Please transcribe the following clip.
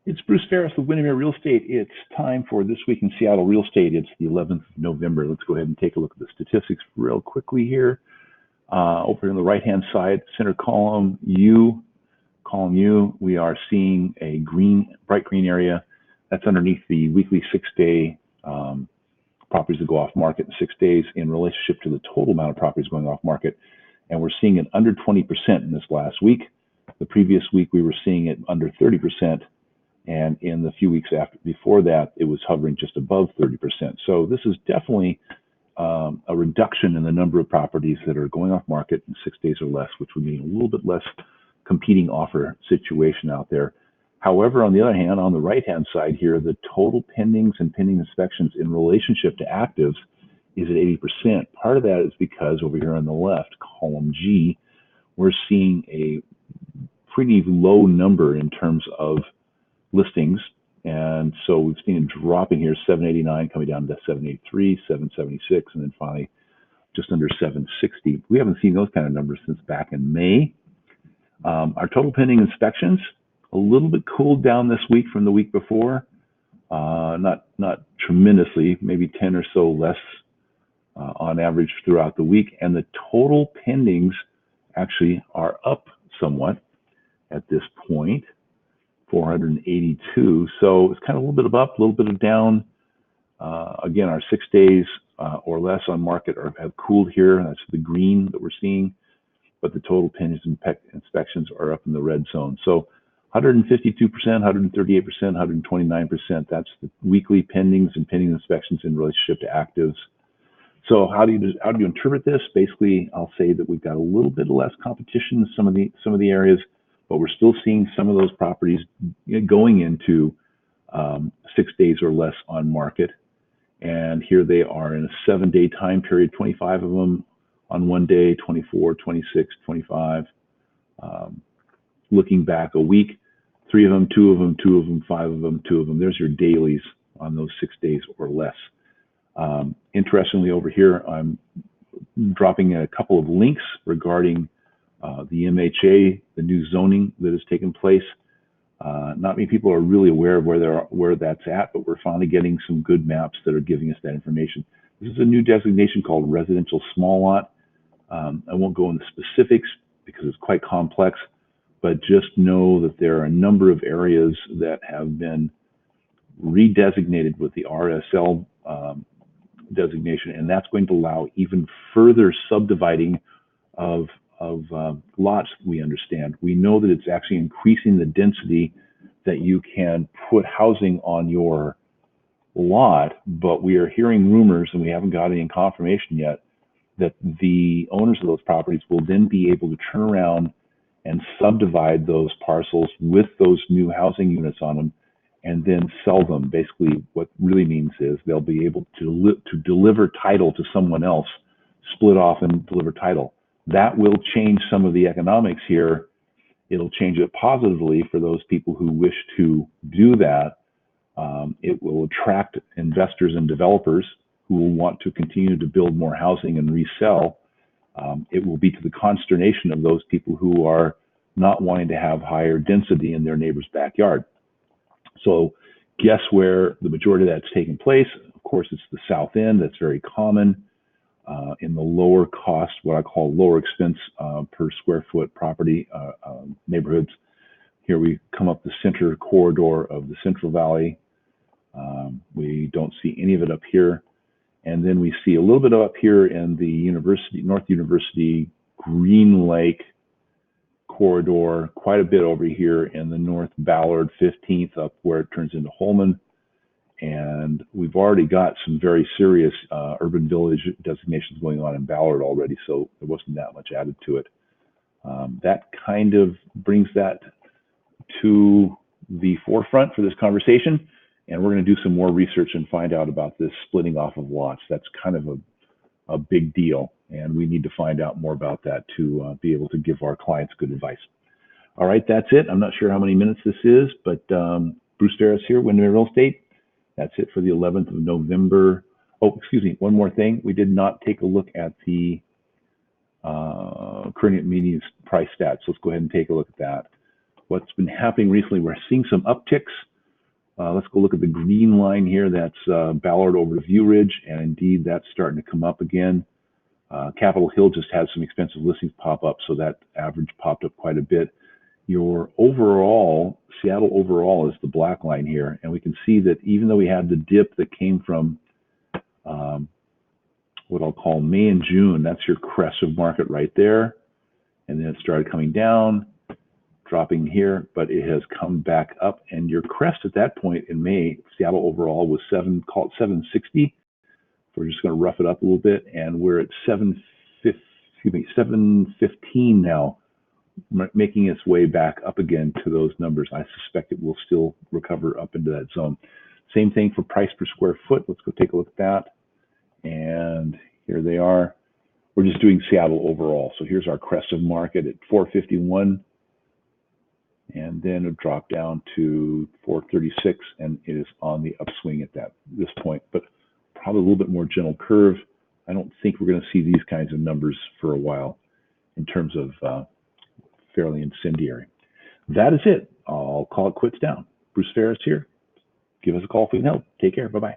It's Bruce Ferris with Windermere Real Estate. It's time for This Week in Seattle Real Estate. It's the 11th of November. Let's go ahead and take a look at the statistics real quickly here. Over on the right-hand side, center column U, we are seeing a bright green area. That's underneath the weekly 6-day properties that go off market in 6 days in relationship to the total amount of properties going off market. And we're seeing it under 20% in this last week. The previous week, we were seeing it under 30%. And in the few weeks before that, it was hovering just above 30%. So this is definitely a reduction in the number of properties that are going off market in 6 days or less, which would mean a little bit less competing offer situation out there. However, on the other hand, on the right-hand side here, the total pendings and pending inspections in relationship to actives is at 80%. Part of that is because over here on the left, column G, we're seeing a pretty low number in terms of listings, and so we've seen it dropping here, 789 coming down to 783, 776, and then finally just under 760. We haven't seen those kind of numbers since back in May. Our total pending inspections a little bit cooled down this week from the week before, not tremendously, maybe 10 or so less on average throughout the week, and the total pendings actually are up somewhat at this point. 482. So it's kind of a little bit of up, a little bit of down. Again, our 6 days or less on market have cooled here. That's the green that we're seeing, but the total pending inspections are up in the red zone. So 152%, 138%, 129%. That's the weekly pendings and pending inspections in relationship to actives. So how do you interpret this? Basically, I'll say that we've got a little bit less competition in some of the areas, but we're still seeing some of those properties going into 6 days or less on market. And here they are in a 7-day time period, 25 of them on one day, 24, 26, 25. Looking back a week, 3 of them, 2 of them, 2 of them, 5 of them, 2 of them. There's your dailies on those 6 days or less. Interestingly, over here, I'm dropping in a couple of links regarding the MHA, the new zoning that has taken place. Not many people are really aware of where that's at, but we're finally getting some good maps that are giving us that information. This is a new designation called residential small lot. I won't go into specifics because it's quite complex, but just know that there are a number of areas that have been redesignated with the RSL designation, and that's going to allow even further subdividing of lots. We understand. We know that it's actually increasing the density that you can put housing on your lot, but we are hearing rumors, and we haven't got any confirmation yet, that the owners of those properties will then be able to turn around and subdivide those parcels with those new housing units on them and then sell them. Basically, what really means is they'll be able to deliver title to someone else, split off and deliver title. That will change some of the economics here. It'll change it positively for those people who wish to do that. It will attract investors and developers who will want to continue to build more housing and resell. It will be to the consternation of those people who are not wanting to have higher density in their neighbor's backyard. So guess where the majority of that's taking place? Of course, it's the south end. That's very common. In the lower cost, what I call lower expense per square foot property neighborhoods. Here we come up the center corridor of the Central Valley. We don't see any of it up here. And then we see a little bit up here in the North University Green Lake corridor, quite a bit over here in the North Ballard 15th up where it turns into Holman. And we've already got some very serious urban village designations going on in Ballard already, so there wasn't that much added to it. That kind of brings that to the forefront for this conversation, and we're going to do some more research and find out about this splitting off of lots. That's kind of a big deal, and we need to find out more about that to be able to give our clients good advice. All right, that's it. I'm not sure how many minutes this is, but Bruce Ferris here, Windermere Real Estate. That's it for the 11th of November. Oh, excuse me, one more thing. We did not take a look at the current median price stats. Let's go ahead and take a look at that. What's been happening recently, we're seeing some upticks Let's go look at the green line here. That's Ballard over to View Ridge, and indeed that's starting to come up again. Capitol Hill just had some expensive listings pop up, so that average popped up quite a bit. Your overall, Seattle overall is the black line here, and we can see that even though we had the dip that came from what I'll call May and June, that's your crest of market right there, and then it started coming down, dropping here, but it has come back up, and your crest at that point in May, Seattle overall was call it 760. We're just going to rough it up a little bit, and we're at 715 now, making its way back up again to those numbers. I suspect it will still recover up into that zone. Same thing for price per square foot. Let's go take a look at that. And here they are. We're just doing Seattle overall. So here's our crest of market at 451. And then it dropped down to 436, and it is on the upswing at this point, but probably a little bit more gentle curve. I don't think we're going to see these kinds of numbers for a while in terms of fairly incendiary. That is it. I'll call it quits down. Bruce Ferris here. Give us a call if we can help. Take care. Bye-bye.